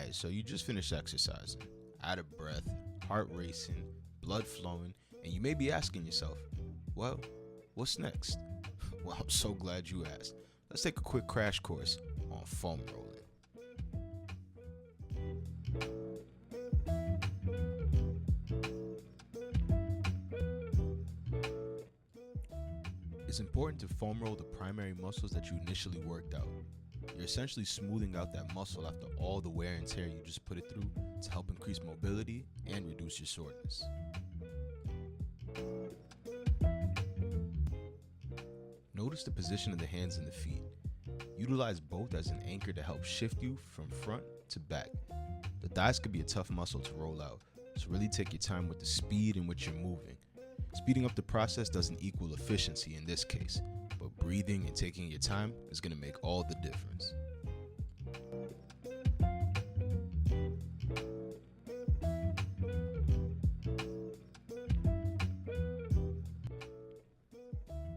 Alright, so you just finished exercising, out of breath, heart racing, blood flowing, and you may be asking yourself, well, what's next? Well, I'm so glad you asked. Let's take a quick crash course on foam rolling. It's important to foam roll the primary muscles that you initially worked out. You're essentially smoothing out that muscle after all the wear and tear you just put it through to help increase mobility and reduce your soreness. Notice the position of the hands and the feet. Utilize both as an anchor to help shift you from front to back. The thighs could be a tough muscle to roll out, so really take your time with the speed in which you're moving. Speeding up the process doesn't equal efficiency in this case, but breathing and taking your time is going to make all the difference.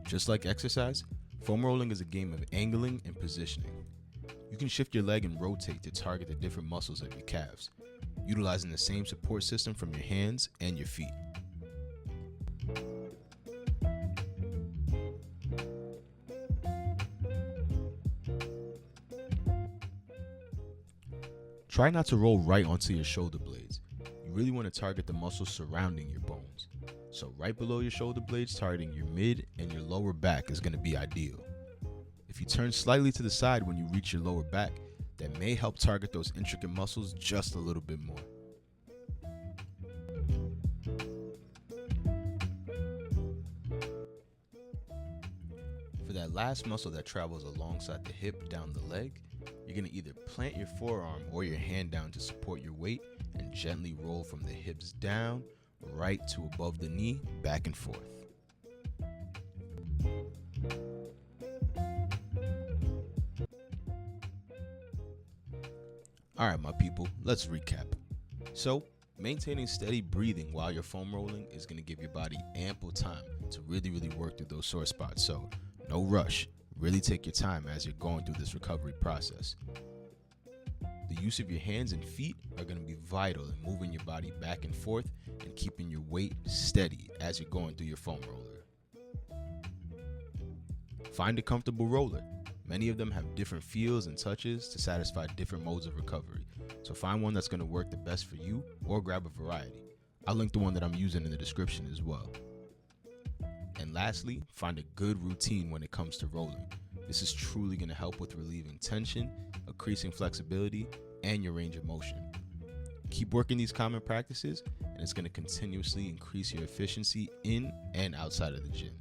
Just like exercise, foam rolling is a game of angling and positioning. You can shift your leg and rotate to target the different muscles of your calves, utilizing the same support system from your hands and your feet. Try not to roll right onto your shoulder blades. You really want to target the muscles surrounding your bones. So right below your shoulder blades, targeting your mid and your lower back is going to be ideal. If you turn slightly to the side when you reach your lower back, that may help target those intricate muscles just a little bit more. For that last muscle that travels alongside the hip down the leg, you're going to either plant your forearm or your hand down to support your weight and gently roll from the hips down, right to above the knee, back and forth. Alright my people, let's recap. So, maintaining steady breathing while you're foam rolling is going to give your body ample time to really work through those sore spots. So, no rush. Really take your time as you're going through this recovery process. The use of your hands and feet are going to be vital in moving your body back and forth and keeping your weight steady as you're going through your foam roller. Find a comfortable roller. Many of them have different feels and touches to satisfy different modes of recovery. So find one that's going to work the best for you or grab a variety. I'll link the one that I'm using in the description as well. And lastly, find a good routine when it comes to rolling. This is truly going to help with relieving tension, increasing flexibility, and your range of motion. Keep working these common practices, and it's going to continuously increase your efficiency in and outside of the gym.